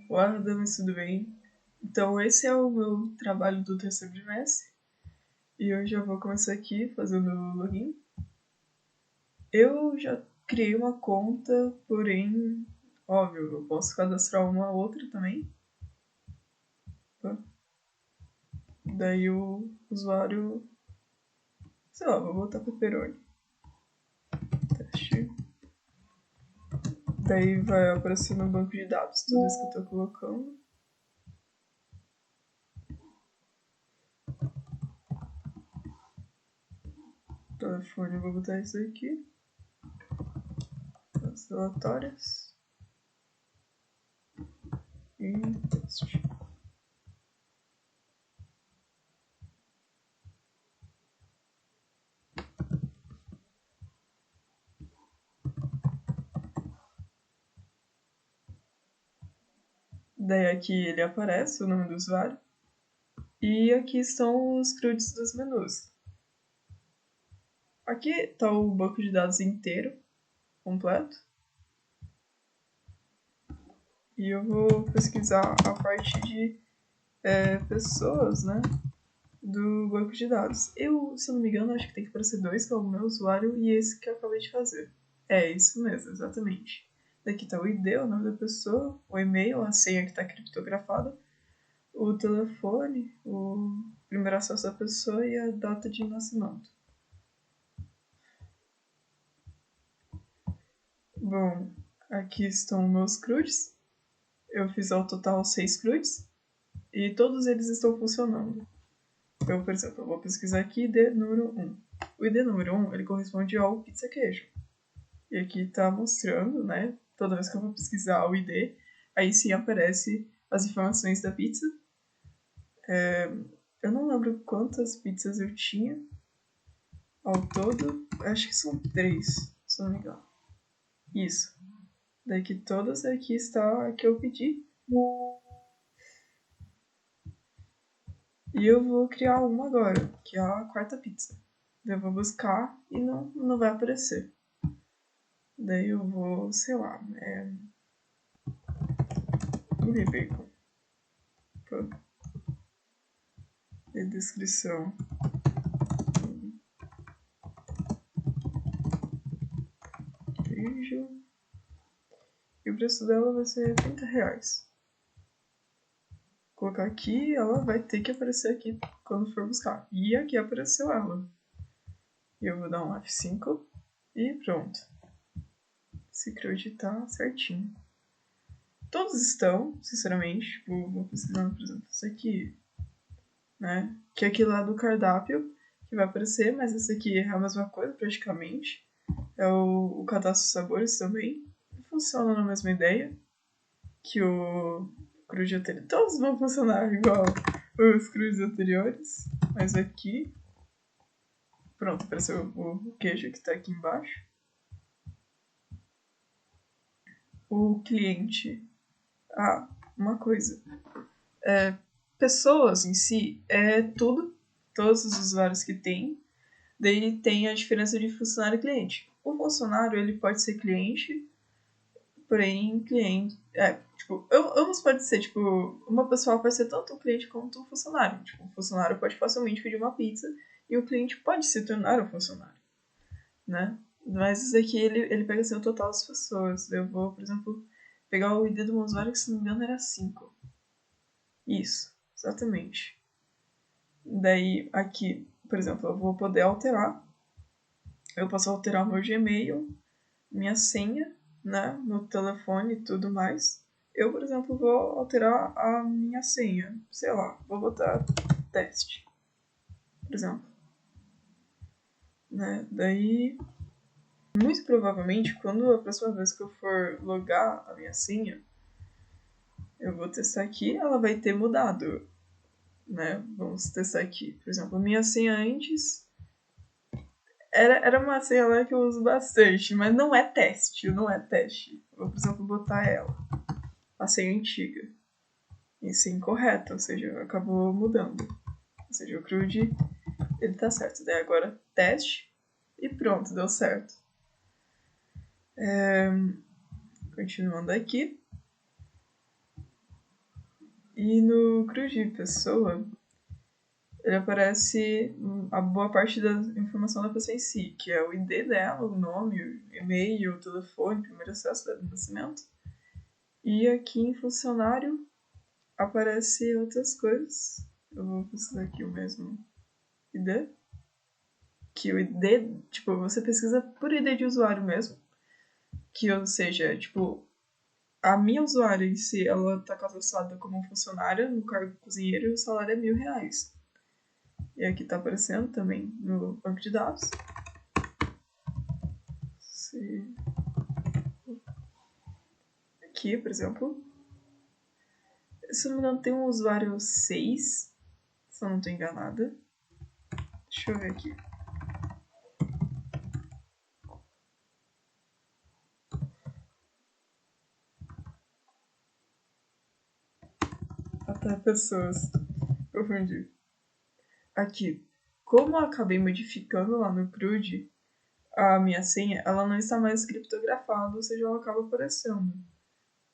Guarda, mas tudo bem. Então, esse é o meu trabalho do terceiro trimestre. E eu já vou começar aqui fazendo o login. Eu já criei uma conta, porém, óbvio, eu posso cadastrar uma outra também. Tá? Daí o usuário, sei lá, vou botar pepperoni. Teste. Daí vai aparecer no banco de dados tudo isso que eu tô colocando. Telefone, eu vou botar isso aqui. As relatórias. E teste. Daí aqui ele aparece, o nome do usuário. E aqui estão os CRUDs dos menus. Aqui está o banco de dados inteiro, completo. E eu vou pesquisar a parte de pessoas, né, do banco de dados. Eu, se eu não me engano, acho que tem que aparecer dois, que é o meu usuário e esse que eu acabei de fazer. É isso mesmo, exatamente. Daqui está o ID, o nome da pessoa, o e-mail, a senha que está criptografada, o telefone, o primeiro acesso da pessoa e a data de nascimento. Bom, aqui estão meus CRUDs. Eu fiz ao total 6 CRUDs e todos eles estão funcionando. Eu, por exemplo, vou pesquisar aqui ID número 1. O ID número 1 ele corresponde ao pizza queijo. E aqui está mostrando, né? Toda vez que eu vou pesquisar o ID, aí sim aparece as informações da pizza. Eu não lembro quantas pizzas eu tinha ao todo. Acho que são 3, se não me engano. Isso. Daqui todas aqui está a que eu pedi. E eu vou criar uma agora, que é a quarta pizza. Daí eu vou buscar e não vai aparecer. Daí eu vou, sei lá, mini bacon. Pô. E descrição. Queijo. E o preço dela vai ser R$30. Vou colocar aqui, ela vai ter que aparecer aqui quando for buscar. E aqui apareceu ela. E eu vou dar um F5 e pronto. Esse CRUD tá certinho. Todos estão, sinceramente, tipo, vou pesquisando, por exemplo, isso aqui, né? Que é aquele lá do cardápio que vai aparecer, mas esse aqui é a mesma coisa praticamente. É o cadastro de sabores também. Funciona na mesma ideia que o CRUD anterior. Todos vão funcionar igual os CRUDs anteriores, mas aqui, pronto, apareceu o queijo que tá aqui embaixo. O cliente. Ah, uma coisa. Pessoas em si é tudo, todos os usuários que tem. Daí tem a diferença de funcionário e cliente. O funcionário ele pode ser cliente, porém cliente. Tipo, ambos pode ser, tipo, uma pessoa pode ser tanto um cliente quanto um funcionário. Tipo, um funcionário pode facilmente pedir uma pizza e o cliente pode se tornar um funcionário, né? Mas isso aqui ele pega assim o total das pessoas. Eu vou, por exemplo, pegar o ID do meu usuário que se não me engano era 5. Isso, exatamente. Daí aqui, por exemplo, eu vou poder alterar. Eu posso alterar o meu Gmail, minha senha, né, no telefone e tudo mais. Eu, por exemplo, vou alterar a minha senha. Sei lá, vou botar teste, por exemplo. Né? Daí, muito provavelmente, quando a próxima vez que eu for logar a minha senha, eu vou testar aqui, ela vai ter mudado. Né? Vamos testar aqui. Por exemplo, a minha senha antes era uma senha lá que eu uso bastante, mas não é teste, não é teste. Eu vou, por exemplo, botar ela, a senha antiga. E sim, correta, ou seja, acabou mudando. Ou seja, o CRUD, ele tá certo. Daí agora, teste, e pronto, deu certo. Continuando aqui. E no CRUD de pessoa, ele aparece a boa parte da informação da pessoa em si, que é o ID dela, o nome, o e-mail, o telefone, primeiro acesso, data de nascimento. E aqui em funcionário aparece outras coisas. Eu vou pesquisar aqui o mesmo ID. Que o ID, tipo, você pesquisa por ID de usuário mesmo. Que, ou seja, tipo, a minha usuária em si, ela tá cadastrada como funcionária no cargo cozinheiro e o salário é R$1.000. E aqui tá aparecendo também no banco de dados. Aqui, por exemplo. Se eu não me engano, tem um usuário 6. Se eu não tô enganada. Deixa eu ver aqui. Até pessoas. Confundi. Aqui. Como eu acabei modificando lá no CRUD, a minha senha, ela não está mais criptografada, ou seja, ela acaba aparecendo.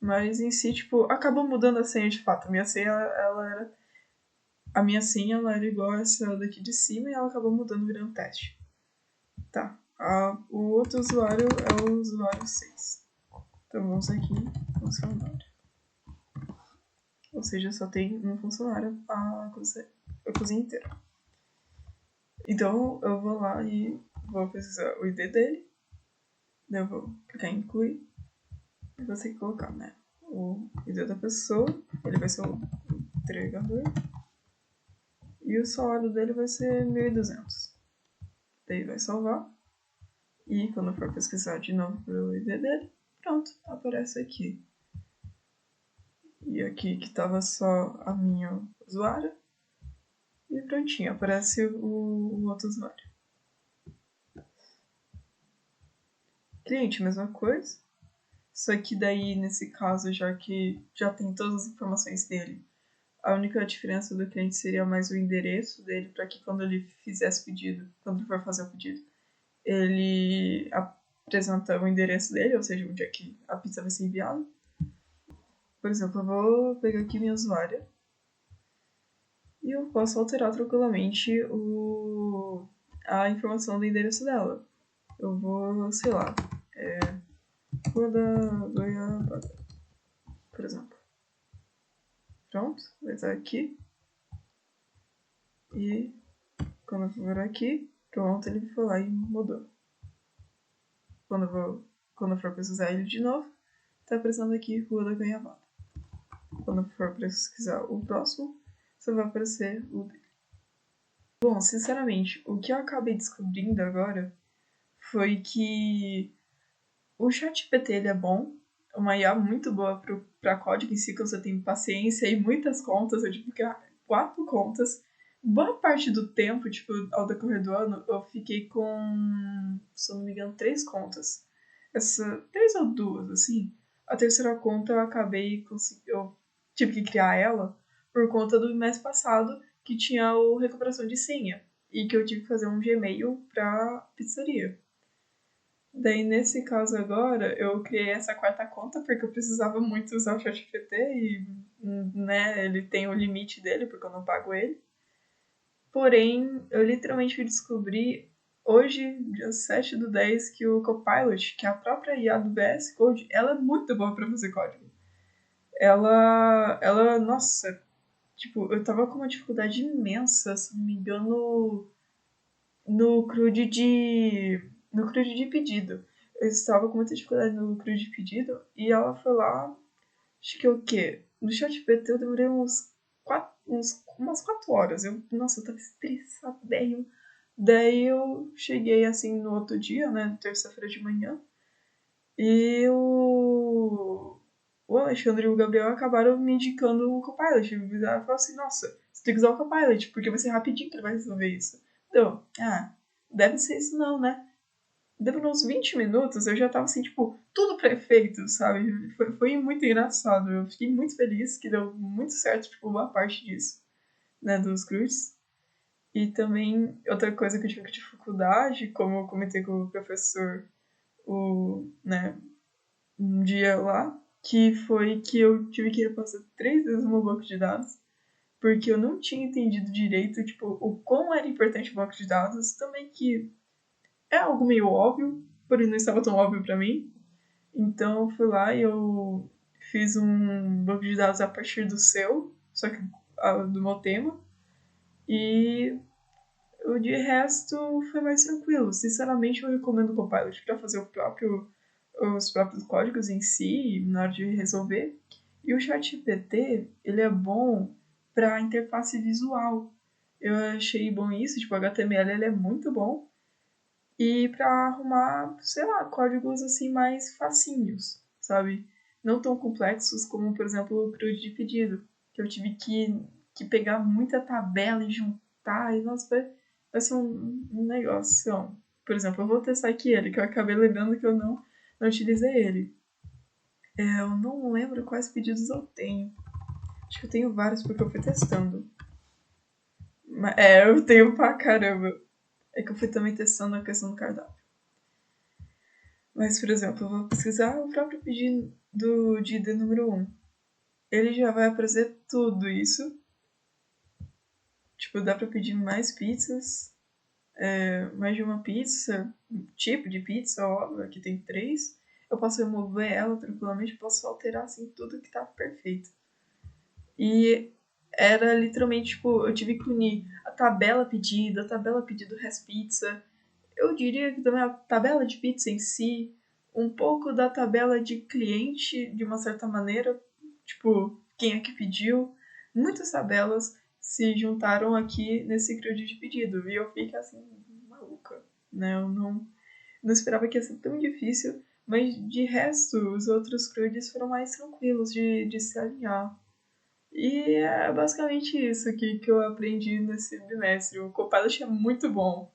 Mas em si, tipo, acabou mudando a senha de fato. A minha senha, ela era. A minha senha, ela era igual a essa daqui de cima e ela acabou mudando virando teste. Tá. O outro usuário é o usuário 6. Então vamos aqui, funcionário. Ou seja, só tem um funcionário a cozinha inteira. Então eu vou lá e vou pesquisar o ID dele. Daí eu vou clicar em incluir. E você tem que colocar, né? O ID da pessoa. Ele vai ser o entregador. E o salário dele vai ser 1.200. Daí vai salvar. E quando eu for pesquisar de novo pelo ID dele, pronto, aparece aqui. E aqui que tava só a minha usuária. E prontinho, aparece o outro usuário. Cliente, mesma coisa. Só que daí, nesse caso, já que já tem todas as informações dele, a única diferença do cliente seria mais o endereço dele, para que quando ele fizesse o pedido, quando ele for fazer o pedido, ele apresenta o endereço dele, ou seja, onde é que a pizza vai ser enviada. Por exemplo, eu vou pegar aqui minha usuária e eu posso alterar tranquilamente a informação do endereço dela. Eu vou, sei lá, Rua da Goiabada, por exemplo. Pronto, vai estar aqui. E quando eu for aqui, pronto, ele foi lá e mudou. Quando eu for pesquisar ele de novo, tá aparecendo aqui Rua da Goiabada. Quando eu for pesquisar o próximo, só vai aparecer o dele. Bom, sinceramente, o que eu acabei descobrindo agora foi que o ChatGPT ele é bom, uma IA muito boa para código em si, que você tem paciência e muitas contas. Eu tive que criar 4 contas. Boa parte do tempo, tipo, ao decorrer do ano, eu fiquei com, se eu não me engano, 3 contas. 3 ou 2, assim. A terceira conta eu tive que criar ela por conta do mês passado, que tinha o recuperação de senha. E que eu tive que fazer um Gmail pra pizzaria. Daí, nesse caso agora, eu criei essa quarta conta porque eu precisava muito usar o ChatGPT e, né, ele tem o limite dele porque eu não pago ele. Porém, eu literalmente descobri hoje, dia 7/10, que o Copilot, que é a própria IA do VS Code, ela é muito boa para fazer código. Nossa, tipo, eu tava com uma dificuldade imensa, se não me engano, no CRUD de pedido. Eu estava com muita dificuldade no CRUD de pedido e ela foi lá, acho que o quê? No ChatGPT eu demorei umas 4 horas. Nossa, eu tava estressadérrimo. Daí eu cheguei assim no outro dia, né, terça-feira de manhã, e o Alexandre e o Gabriel acabaram me indicando o Copilot. Eles falaram assim, nossa, você tem que usar o Copilot, porque vai ser rapidinho que ele vai resolver isso. Então, deve ser isso não, né? Demorou uns 20 minutos, eu já tava assim, tipo, tudo perfeito, sabe? Foi muito engraçado. Eu fiquei muito feliz que deu muito certo, tipo, boa parte disso, né, dos cruz. E também, outra coisa que eu tive dificuldade, como eu comentei com o professor, né, um dia lá, que foi que eu tive que repassar 3 vezes o meu banco de dados, porque eu não tinha entendido direito, tipo, o quão era importante o banco de dados, também que é algo meio óbvio, porém não estava tão óbvio para mim. Então eu fui lá e eu fiz um banco de dados a partir do seu, só que do meu tema, e o de resto foi mais tranquilo. Sinceramente, eu recomendo o Copilot para fazer os próprios códigos em si, na hora de resolver. E o ChatGPT, ele é bom para interface visual. Eu achei bom isso, tipo, o HTML ele é muito bom. E para arrumar, sei lá, códigos assim mais facinhos, sabe? Não tão complexos como, por exemplo, o CRUD de pedido, que eu tive que pegar muita tabela e juntar, e nossa, vai ser um negócio. Por exemplo, eu vou testar aqui ele, que eu acabei lembrando que eu não utilizei ele. Eu não lembro quais pedidos eu tenho. Acho que eu tenho vários porque eu fui testando. Eu tenho pra caramba. É que eu fui também testando a questão do cardápio. Mas, por exemplo, eu vou pesquisar o próprio pedido de ID número 1. Ele já vai aparecer tudo isso. Tipo, dá pra pedir mais pizzas, mais de uma pizza, tipo de pizza, óbvio, aqui tem 3. Eu posso remover ela tranquilamente, posso alterar assim tudo que tá perfeito. E era literalmente, tipo, eu tive que unir a tabela pedido res pizza. Eu diria que também a tabela de pizza em si, um pouco da tabela de cliente, de uma certa maneira, tipo, quem é que pediu. Muitas tabelas se juntaram aqui nesse grid de pedido. E eu fiquei assim, maluca, né? Eu não esperava que ia ser tão difícil, mas de resto, os outros grids foram mais tranquilos de se alinhar. E é basicamente isso aqui que eu aprendi nesse bimestre. O Copilot é muito bom.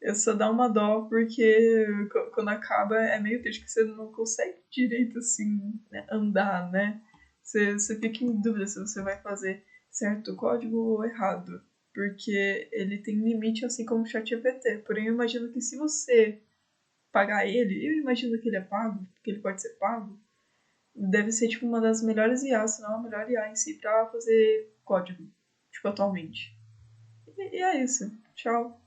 Eu só dá uma dó porque quando acaba é meio triste que você não consegue direito assim andar, né? Você fica em dúvida se você vai fazer certo código ou errado. Porque ele tem limite assim como o ChatGPT. Porém, eu imagino que se você pagar ele, eu imagino que ele é pago, que ele pode ser pago, deve ser tipo uma das melhores IAs, se não a melhor IA em si, pra fazer código, tipo, atualmente. E é isso. Tchau.